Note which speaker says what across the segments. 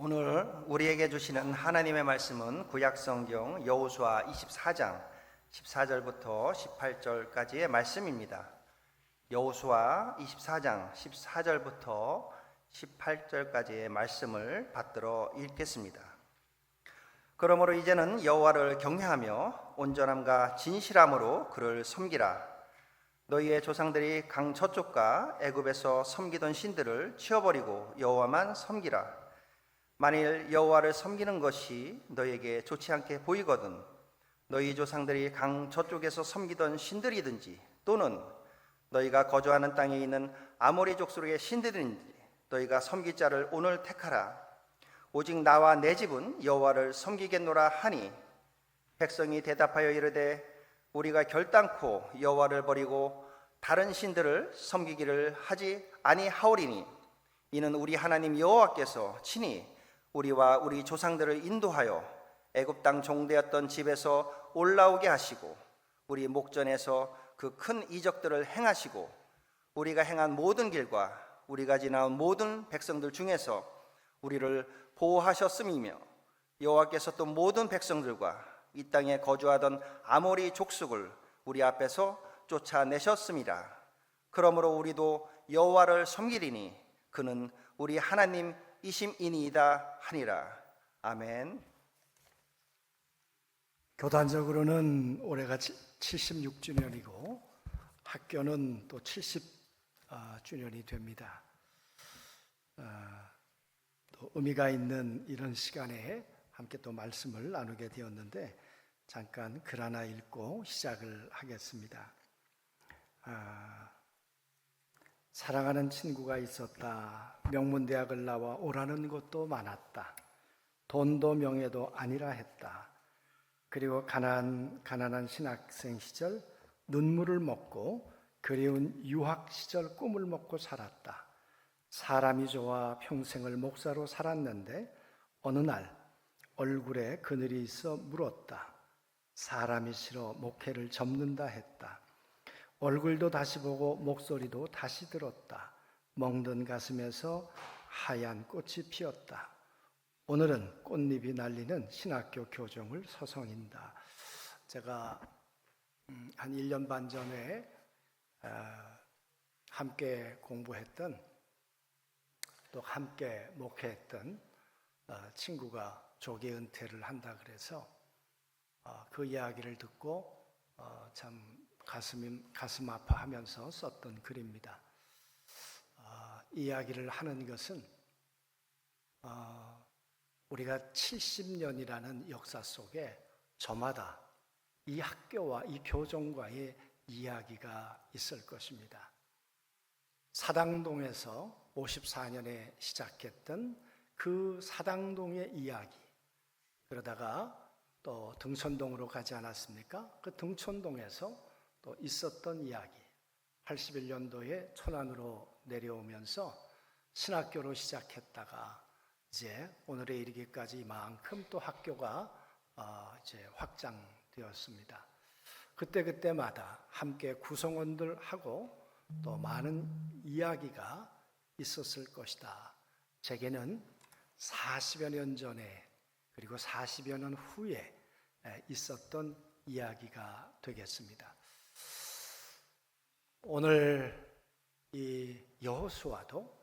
Speaker 1: 오늘 우리에게 주시는 하나님의 말씀은 구약성경 여호수아 24장 14절부터 18절까지의 말씀입니다. 여호수아 24장 14절부터 18절까지의 말씀을 받들어 읽겠습니다. 그러므로 이제는 여호와를 경외하며 온전함과 진실함으로 그를 섬기라. 너희의 조상들이 강 저쪽과 애굽에서 섬기던 신들을 치워버리고 여호와만 섬기라. 만일 여호와를 섬기는 것이 너희에게 좋지 않게 보이거든 너희 조상들이 강 저쪽에서 섬기던 신들이든지 또는 너희가 거주하는 땅에 있는 아모리 족속의 신들이든지 너희가 섬길 자를 오늘 택하라. 오직 나와 내 집은 여호와를 섬기겠노라 하니 백성이 대답하여 이르되 우리가 결단코 여호와를 버리고 다른 신들을 섬기기를 하지 아니하오리니 이는 우리 하나님 여호와께서 친히 우리와 우리 조상들을 인도하여 애굽 땅 종되었던 집에서 올라오게 하시고 우리 목전에서 그 큰 이적들을 행하시고 우리가 행한 모든 길과 우리가 지나온 모든 백성들 중에서 우리를 보호하셨음이며 여호와께서 또 모든 백성들과 이 땅에 거주하던 아모리 족속을 우리 앞에서 쫓아내셨음이라. 그러므로 우리도 여호와를 섬기리니 그는 우리 하나님 이심이니이다 하니라. 아멘.
Speaker 2: 교단적으로는 올해가 76주년이고 학교는 또 70주년이 됩니다. 또 의미가 있는 이런 시간에 함께 또 말씀을 나누게 되었는데 잠깐 글 하나 읽고 시작을 하겠습니다. 사랑하는 친구가 있었다. 명문대학을 나와 오라는 것도 많았다. 돈도 명예도 아니라 했다. 그리고 가난한 신학생 시절 눈물을 먹고 그리운 유학 시절 꿈을 먹고 살았다. 사람이 좋아 평생을 목사로 살았는데 어느 날 얼굴에 그늘이 있어 물었다. 사람이 싫어 목회를 접는다 했다. 얼굴도 다시 보고 목소리도 다시 들었다. 멍든 가슴에서 하얀 꽃이 피었다. 오늘은 꽃잎이 날리는 신학교 교정을 서성인다. 제가 한 1년 반 전에 함께 공부했던 또 함께 목회했던 친구가 조기 은퇴를 한다 그래서 그 이야기를 듣고 참 가슴 아파하면서 썼던 글입니다. 이 이야기를 하는 것은 우리가 70년이라는 역사 속에 저마다 이 학교와 이 교정과의 이야기가 있을 것입니다. 사당동에서 54년에 시작했던 그 사당동의 이야기, 그러다가 또 등촌동으로 가지 않았습니까? 그 등촌동에서 또 있었던 이야기, 81년도에 천안으로 내려오면서 신학교로 시작했다가 이제 오늘에 이르기까지 이만큼 또 학교가 이제 확장되었습니다. 그때마다 함께 구성원들하고 또 많은 이야기가 있었을 것이다. 제게는 40여 년 전에 그리고 40여 년 후에 있었던 이야기가 되겠습니다. 오늘 이 여호수아도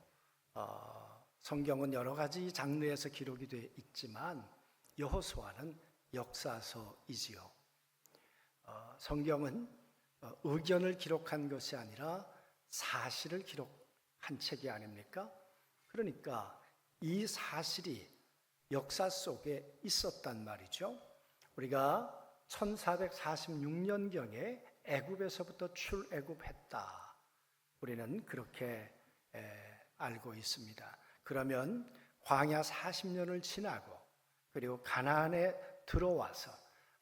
Speaker 2: 성경은 여러 가지 장르에서 기록이 되어 있지만 여호수아는 역사서이지요. 성경은 의견을 기록한 것이 아니라 사실을 기록한 책이 아닙니까? 그러니까 이 사실이 역사 속에 있었단 말이죠. 우리가 1446년경에 애굽에서부터 출애굽했다. 우리는 그렇게 알고 있습니다. 그러면 광야 40년을 지나고 그리고 가나안에 들어와서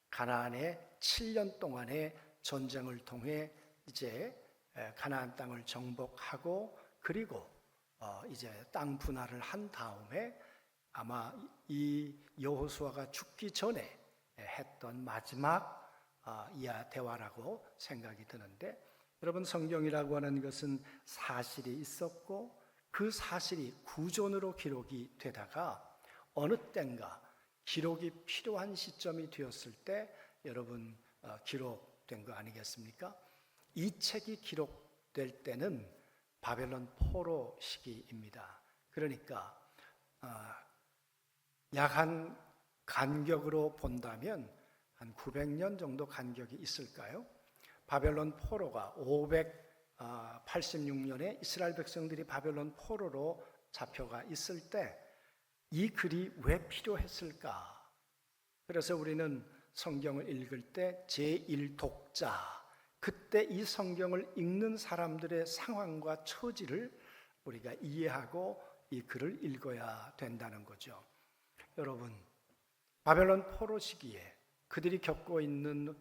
Speaker 2: 가나안에 7년 동안의 전쟁을 통해 이제 가나안 땅을 정복하고 그리고 이제 땅 분할을 한 다음에 아마 이 여호수아가 죽기 전에 했던 마지막 대화라고 생각이 드는데, 여러분 성경이라고 하는 것은 사실이 있었고 그 사실이 구존으로 기록이 되다가 어느 때인가 기록이 필요한 시점이 되었을 때 여러분 기록된 거 아니겠습니까? 이 책이 기록될 때는 바벨론 포로 시기입니다. 그러니까 약 한 간격으로 본다면 한 900년 정도 간격이 있을까요? 바벨론 포로가 586년에 이스라엘 백성들이 바벨론 포로로 잡혀가 있을 때 이 글이 왜 필요했을까? 그래서 우리는 성경을 읽을 때 제1독자, 그때 이 성경을 읽는 사람들의 상황과 처지를 우리가 이해하고 이 글을 읽어야 된다는 거죠. 여러분, 바벨론 포로 시기에 그들이 겪고 있는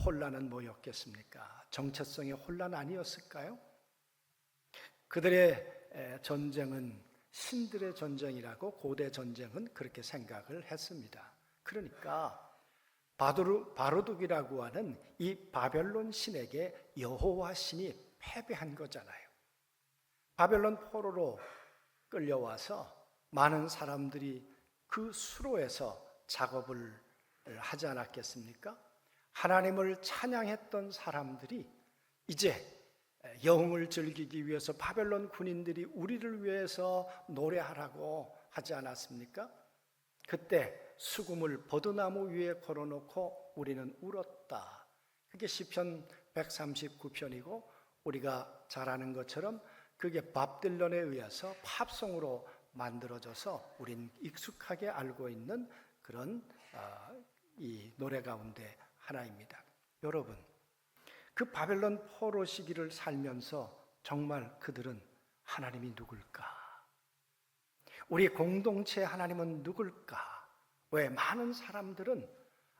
Speaker 2: 혼란은 뭐였겠습니까? 정체성의 혼란 아니었을까요? 그들의 전쟁은 신들의 전쟁이라고 고대 전쟁은 그렇게 생각을 했습니다. 그러니까 바루둑이라고 하는 이 바벨론 신에게 여호와 신이 패배한 거잖아요. 바벨론 포로로 끌려와서 많은 사람들이 그 수로에서 작업을 하지 않았겠습니까? 하나님을 찬양했던 사람들이 이제 영을 즐기기 위해서 바벨론 군인들이 우리를 위해서 노래하라고 하지 않았습니까? 그때 수금을 버드나무 위에 걸어놓고 우리는 울었다. 그게 시편 139편이고 우리가 잘 아는 것처럼 그게 밥 딜런에 의해서 팝송으로 만들어져서 우린 익숙하게 알고 있는 그런 이 노래 가운데 하나입니다. 여러분, 그 바벨론 포로 시기를 살면서 정말 그들은 하나님이 누굴까? 우리 공동체 하나님은 누굴까? 왜 많은 사람들은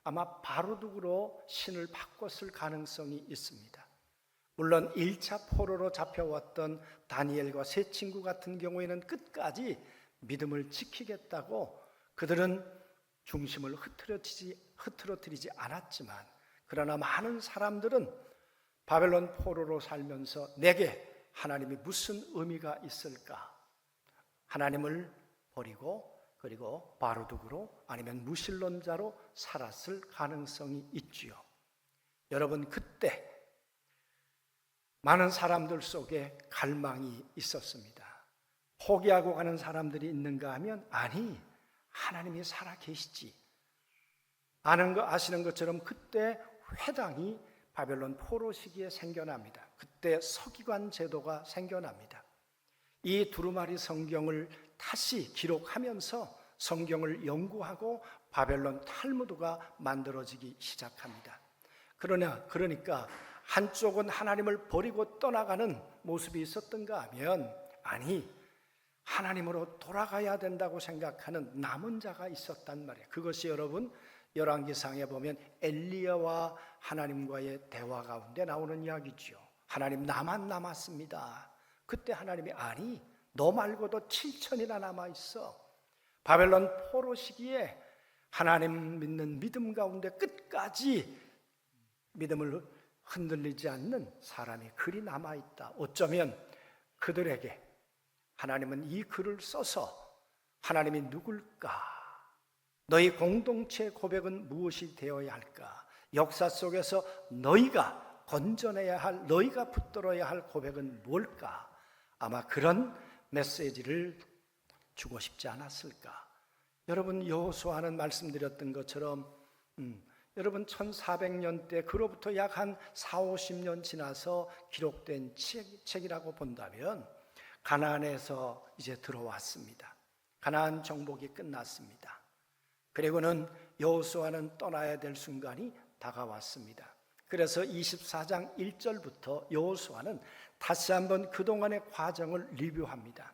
Speaker 2: 아마 바루둑으로 신을 바꿨을 가능성이 있습니다. 물론 1차 포로로 잡혀왔던 다니엘과 세 친구 같은 경우에는 끝까지 믿음을 지키겠다고 그들은 중심을 흐트러뜨리지 않았지만, 그러나 많은 사람들은 바벨론 포로로 살면서 내게 하나님이 무슨 의미가 있을까? 하나님을 버리고 그리고 바루둑으로 아니면 무신론자로 살았을 가능성이 있지요. 여러분, 그때 많은 사람들 속에 갈망이 있었습니다. 포기하고 가는 사람들이 있는가 하면 아니, 하나님이 살아 계시지. 아시는 것처럼 그때 회당이 바벨론 포로 시기에 생겨납니다. 그때 서기관 제도가 생겨납니다. 이 두루마리 성경을 다시 기록하면서 성경을 연구하고 바벨론 탈무드가 만들어지기 시작합니다. 그러니까 한쪽은 하나님을 버리고 떠나가는 모습이 있었던가 하면 아니, 하나님으로 돌아가야 된다고 생각하는 남은 자가 있었단 말이에요. 그것이 여러분 열왕기상에 보면 엘리야와 하나님과의 대화 가운데 나오는 이야기죠. 하나님, 나만 남았습니다. 그때 하나님이 아니, 너 말고도 7천이나 남아있어. 바벨론 포로 시기에 하나님 믿는 믿음 가운데 끝까지 믿음을 흔들리지 않는 사람이 그리 남아있다. 어쩌면 그들에게 하나님은 이 글을 써서 하나님이 누굴까? 너희 공동체 고백은 무엇이 되어야 할까? 역사 속에서 너희가 건져내야 할, 너희가 붙들어야 할 고백은 뭘까? 아마 그런 메시지를 주고 싶지 않았을까? 여러분, 여호수아는 말씀드렸던 것처럼 여러분 1400년 때 그로부터 약 한 40-50년 지나서 기록된 책이라고 본다면 가나안에서 이제 들어왔습니다. 가나안 정복이 끝났습니다. 그리고는 여호수아는 떠나야 될 순간이 다가왔습니다. 그래서 24장 1절부터 여호수아는 다시 한번 그동안의 과정을 리뷰합니다.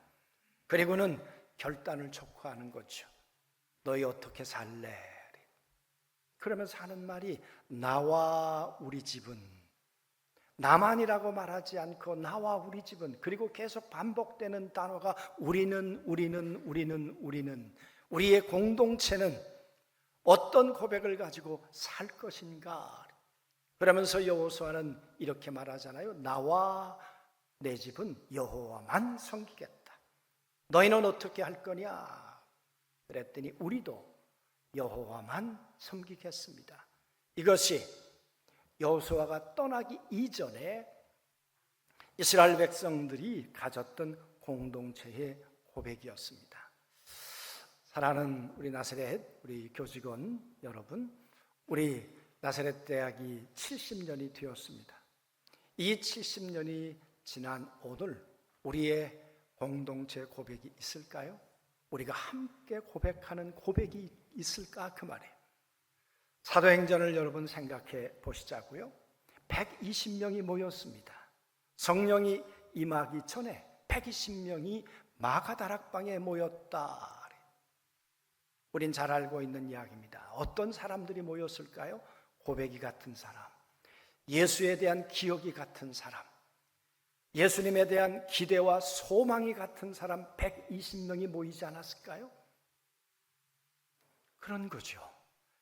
Speaker 2: 그리고는 결단을 촉구하는 거죠. 너희 어떻게 살래? 그러면서 하는 말이 나와 우리 집은, 나만이라고 말하지 않고 나와 우리 집은, 그리고 계속 반복되는 단어가 우리는, 우리의 공동체는 어떤 고백을 가지고 살 것인가? 그러면서 여호수아는 이렇게 말하잖아요. 나와 내 집은 여호와만 섬기겠다. 너희는 어떻게 할 거냐? 그랬더니 우리도 여호와만 섬기겠습니다. 이것이 여호수아가 떠나기 이전에 이스라엘 백성들이 가졌던 공동체의 고백이었습니다. 사랑하는 우리 나사렛, 우리 교직원 여러분, 우리 나사렛 대학이 70년이 되었습니다. 이 70년이 지난 오늘 우리의 공동체 고백이 있을까요? 우리가 함께 고백하는 고백이 있을까? 그 말이에요. 사도행전을 여러분 생각해 보시자고요. 120명이 모였습니다. 성령이 임하기 전에 120명이 마가다락방에 모였다. 우린 잘 알고 있는 이야기입니다. 어떤 사람들이 모였을까요? 고백이 같은 사람, 예수에 대한 기억이 같은 사람, 예수님에 대한 기대와 소망이 같은 사람 120명이 모이지 않았을까요? 그런 거죠.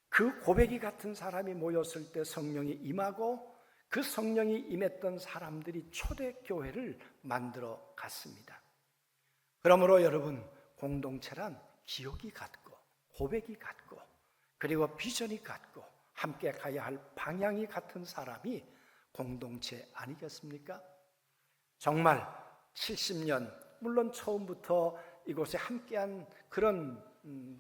Speaker 2: 그 고백이 같은 사람이 모였을 때 성령이 임하고 그 성령이 임했던 사람들이 초대교회를 만들어 갔습니다. 그러므로 여러분, 공동체란 기억이 같고 고백이 같고 그리고 비전이 같고 함께 가야 할 방향이 같은 사람이 공동체 아니겠습니까? 정말 70년, 물론 처음부터 이곳에 함께한 그런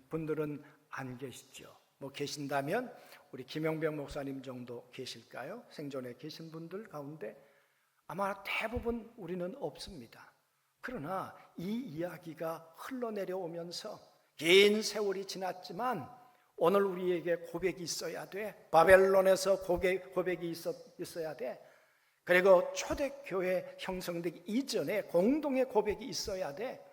Speaker 2: 분들은 안 계시죠. 뭐 계신다면 우리 김영병 목사님 정도 계실까요? 생존에 계신 분들 가운데 아마 대부분 우리는 없습니다. 그러나 이 이야기가 흘러내려오면서 긴 세월이 지났지만 오늘 우리에게 고백이 있어야 돼. 바벨론에서 고백이 있어야 돼. 그리고 초대교회 형성되기 이전에 공동의 고백이 있어야 돼.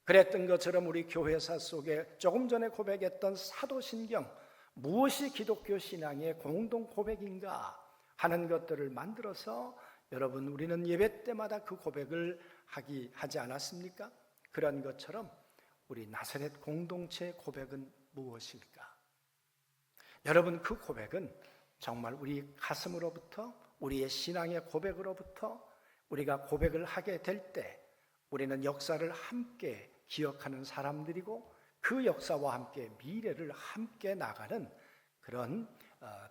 Speaker 2: 그랬던 것처럼 우리 교회사 속에 조금 전에 고백했던 사도신경, 무엇이 기독교 신앙의 공동 고백인가 하는 것들을 만들어서 여러분, 우리는 예배 때마다 그 고백을 하지 않았습니까? 그런 것처럼 우리 나사렛 공동체 고백은 무엇일까? 여러분, 그 고백은 정말 우리 가슴으로부터, 우리의 신앙의 고백으로부터 우리가 고백을 하게 될 때 우리는 역사를 함께 기억하는 사람들이고 그 역사와 함께 미래를 함께 나가는 그런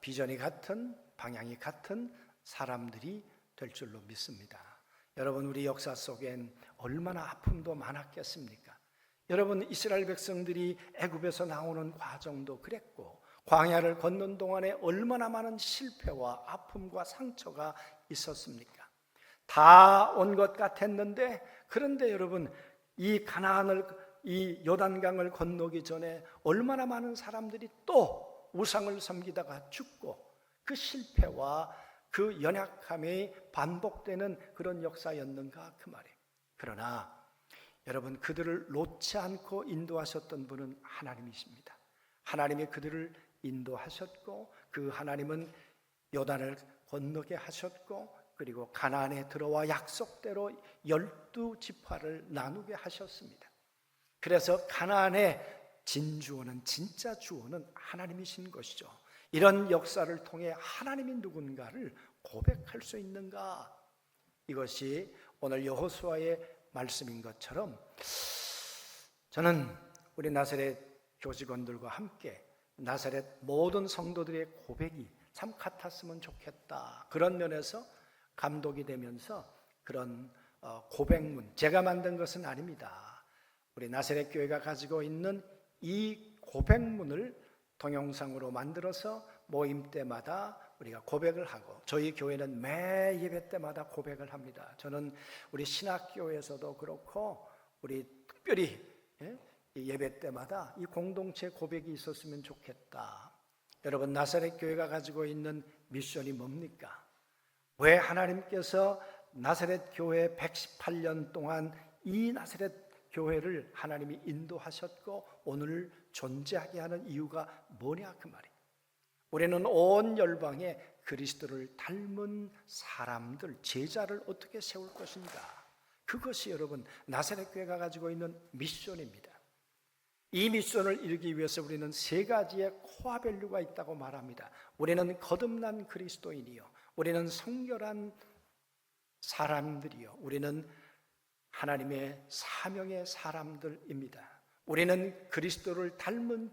Speaker 2: 비전이 같은, 방향이 같은 사람들이 될 줄로 믿습니다. 여러분, 우리 역사 속엔 얼마나 아픔도 많았겠습니까? 여러분, 이스라엘 백성들이 애굽에서 나오는 과정도 그랬고 광야를 걷는 동안에 얼마나 많은 실패와 아픔과 상처가 있었습니까? 다 온 것 같았는데, 그런데 여러분, 이 요단강을 건너기 전에 얼마나 많은 사람들이 또 우상을 섬기다가 죽고 그 실패와 그 연약함이 반복되는 그런 역사였는가 그 말이에요. 그러나 여러분, 그들을 놓지 않고 인도하셨던 분은 하나님이십니다. 하나님이 그들을 인도하셨고 그 하나님은 요단을 건너게 하셨고 그리고 가나안에 들어와 약속대로 12지파를 나누게 하셨습니다. 그래서 가나안의 진주원은, 진짜 주원은 하나님이신 것이죠. 이런 역사를 통해 하나님이 누군가를 고백할 수 있는가? 이것이 오늘 여호수아의 말씀인 것처럼 저는 우리 나사렛 교직원들과 함께 나사렛 모든 성도들의 고백이 참 같았으면 좋겠다. 그런 면에서 감독이 되면서 그런 고백문, 제가 만든 것은 아닙니다. 우리 나사렛 교회가 가지고 있는 이 고백문을 동영상으로 만들어서 모임 때마다 우리가 고백을 하고, 저희 교회는 매 예배 때마다 고백을 합니다. 저는 우리 신학교에서도 그렇고 우리 특별히 예배 때마다 이 공동체 고백이 있었으면 좋겠다. 여러분, 나사렛 교회가 가지고 있는 미션이 뭡니까? 왜 하나님께서 나사렛 교회 118년 동안 이 나사렛 교회를 하나님이 인도하셨고 오늘 존재하게 하는 이유가 뭐냐 그 말이에요. 우리는 온 열방에 그리스도를 닮은 사람들, 제자를 어떻게 세울 것인가. 그것이 여러분 나사렛 교회가 가지고 있는 미션입니다. 이 미션을 이루기 위해서 우리는 세 가지의 코어 밸류가 있다고 말합니다. 우리는 거듭난 그리스도인이요, 우리는 성결한 사람들이요, 우리는 하나님의 사명의 사람들입니다. 우리는 그리스도를 닮은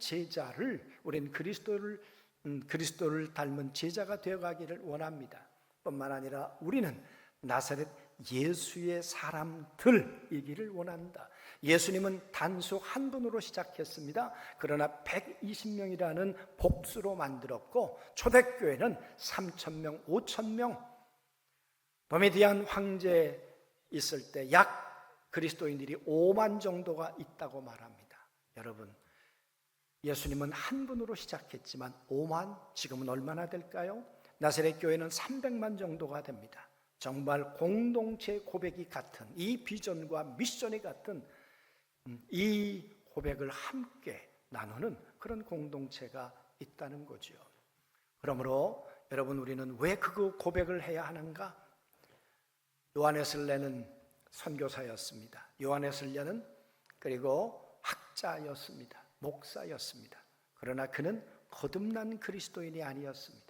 Speaker 2: 그리스도를 닮은 제자가 되어가기를 원합니다. 뿐만 아니라 우리는 나사렛 예수의 사람들이기를 원한다. 예수님은 단속 한 분으로 시작했습니다. 그러나 120명이라는 복수로 만들었고 초대교회는 3,000명, 5,000명, 도미디안 황제 있을 때 약 그리스도인들이 5만 정도가 있다고 말합니다. 여러분, 예수님은 한 분으로 시작했지만 5만, 지금은 얼마나 될까요? 나사렛 교회는 300만 정도가 됩니다. 정말 공동체 고백이 같은 이 비전과 미션이 같은 이 고백을 함께 나누는 그런 공동체가 있다는 거죠. 그러므로 여러분, 우리는 왜 그 고백을 해야 하는가? 요한의 설례는 선교사였습니다. 요한의 설례는 그리고 학자였습니다. 목사였습니다. 그러나 그는 거듭난 그리스도인이 아니었습니다.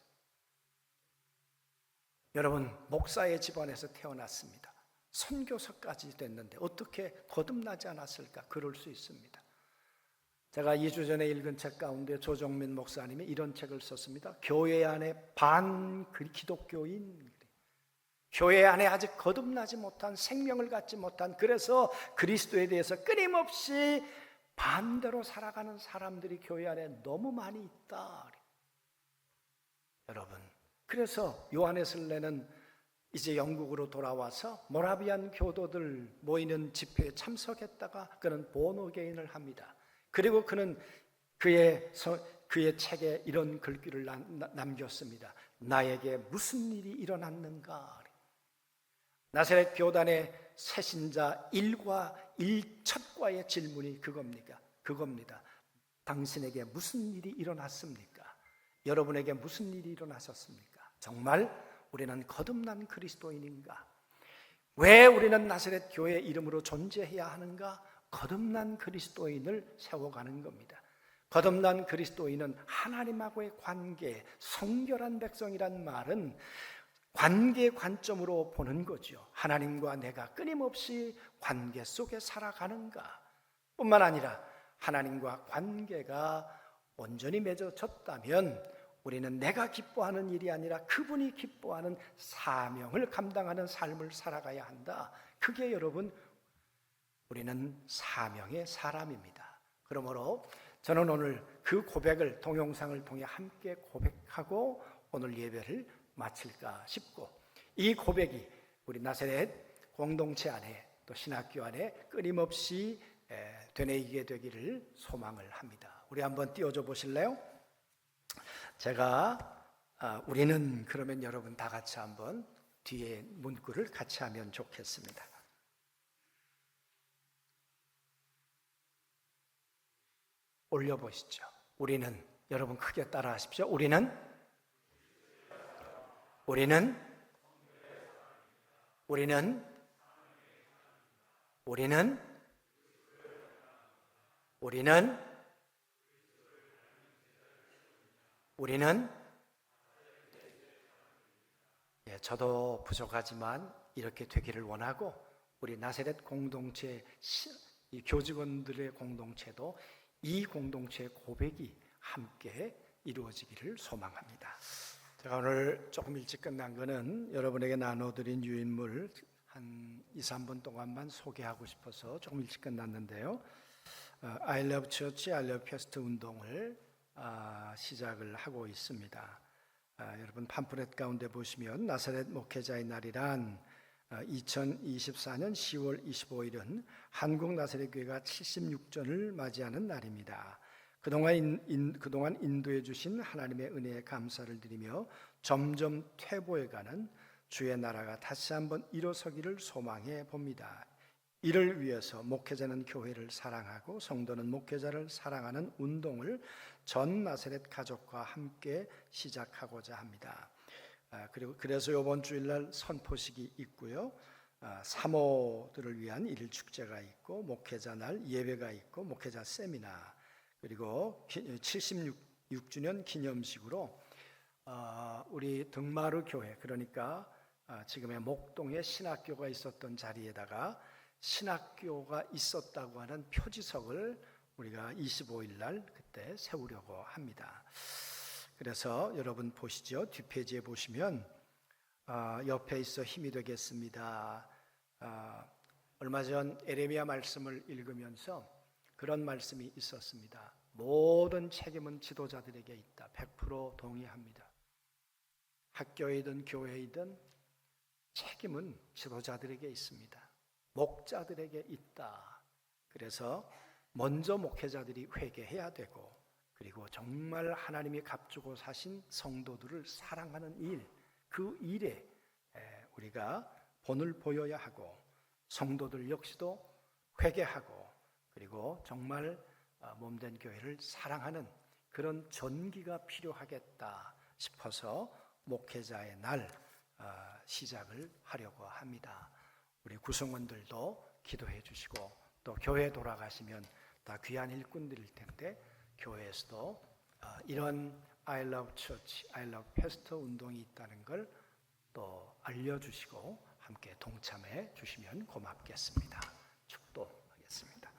Speaker 2: 여러분, 목사의 집안에서 태어났습니다. 선교사까지 됐는데 어떻게 거듭나지 않았을까? 그럴 수 있습니다. 제가 2주 전에 읽은 책 가운데 조정민 목사님이 이런 책을 썼습니다. 교회 안에 기독교인, 교회 안에 아직 거듭나지 못한, 생명을 갖지 못한, 그래서 그리스도에 대해서 끊임없이 반대로 살아가는 사람들이 교회 안에 너무 많이 있다. 여러분, 그래서 요한의 설례는 이제 영국으로 돌아와서 모라비안 교도들 모이는 집회에 참석했다가 그는 본어게인을 합니다. 그리고 그는 그의 책에 이런 글귀를 남겼습니다. 나에게 무슨 일이 일어났는가? 나사렛 교단의 새신자 1첫과의 질문이 그겁니다. 당신에게 무슨 일이 일어났습니까? 여러분에게 무슨 일이 일어나셨습니까? 정말 우리는 거듭난 그리스도인인가? 왜 우리는 나사렛 교회 이름으로 존재해야 하는가? 거듭난 그리스도인을 세워가는 겁니다. 거듭난 그리스도인은 하나님하고의 관계, 성결한 백성이란 말은 관계 관점으로 보는 거죠. 하나님과 내가 끊임없이 관계 속에 살아가는가? 뿐만 아니라 하나님과 관계가 온전히 맺어졌다면 우리는 내가 기뻐하는 일이 아니라 그분이 기뻐하는 사명을 감당하는 삶을 살아가야 한다. 그게 여러분, 우리는 사명의 사람입니다. 그러므로 저는 오늘 그 고백을 동영상을 통해 함께 고백하고 오늘 예배를 마칠까 싶고, 이 고백이 우리 나사렛 공동체 안에 또 신학교 안에 끊임없이 되뇌이게 되기를 소망을 합니다. 우리 한번 띄워줘 보실래요? 제가 우리는 그러면 여러분 다 같이 한번 뒤에 문구를 같이 하면 좋겠습니다. 올려보시죠. 우리는, 여러분 크게 따라하십시오. 우리는 저도 부족하지만 이렇게 되기를 원하고, 우리 나사렛 공동체, 이 교직원들의 공동체도 이 공동체의 고백이 함께 이루어지기를 소망합니다. 제가 오늘 조금 일찍 끝난 거는 여러분에게 나눠드린 유인물 한 2, 3분 동안만 소개하고 싶어서 조금 일찍 끝났는데요. I Love Church, I Love Fest 운동을 시작을 하고 있습니다. 여러분 팜플렛 가운데 보시면 나사렛 목회자의 날이란 2024년 10월 25일은 한국 나사렛 교회가 76전을 맞이하는 날입니다. 그동안 인도해 주신 하나님의 은혜에 감사를 드리며 점점 퇴보해가는 주의 나라가 다시 한번 일어서기를 소망해 봅니다. 이를 위해서 목회자는 교회를 사랑하고 성도는 목회자를 사랑하는 운동을 전 나사렛 가족과 함께 시작하고자 합니다. 그래서 이번 주일날 선포식이 있고요. 사모들을 위한 일일 축제가 있고, 목회자 날 예배가 있고, 목회자 세미나, 그리고 76주년 기념식으로 우리 등마루 교회, 그러니까 지금의 목동에 신학교가 있었던 자리에다가 신학교가 있었다고 하는 표지석을 우리가 25일 날 그때 세우려고 합니다. 그래서 여러분 보시죠. 뒷페이지에 보시면 옆에 있어 힘이 되겠습니다. 얼마 전 에레미야 말씀을 읽으면서 그런 말씀이 있었습니다. 모든 책임은 지도자들에게 있다. 100% 동의합니다. 학교이든 교회이든 책임은 지도자들에게 있습니다. 목자들에게 있다. 그래서 먼저 목회자들이 회개해야 되고, 그리고 정말 하나님이 값주고 사신 성도들을 사랑하는 일, 그 일에 우리가 본을 보여야 하고, 성도들 역시도 회개하고, 그리고 정말 몸된 교회를 사랑하는 그런 전기가 필요하겠다 싶어서 목회자의 날 시작을 하려고 합니다. 우리 구성원들도 기도해 주시고, 또 교회 돌아가시면 다 귀한 일꾼들일 텐데 교회에서도 이런 I love church, I love pastor 운동이 있다는 걸 또 알려주시고 함께 동참해 주시면 고맙겠습니다. 축도하겠습니다.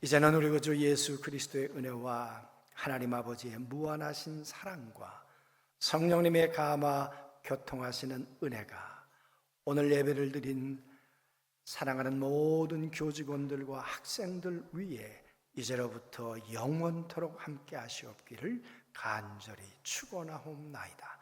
Speaker 2: 이제는 우리 구주 예수 그리스도의 은혜와 하나님 아버지의 무한하신 사랑과 성령님의 감화 교통하시는 은혜가 오늘 예배를 드린 사랑하는 모든 교직원들과 학생들 위에 이제로부터 영원토록 함께 하시옵기를 간절히 축원하옵나이다.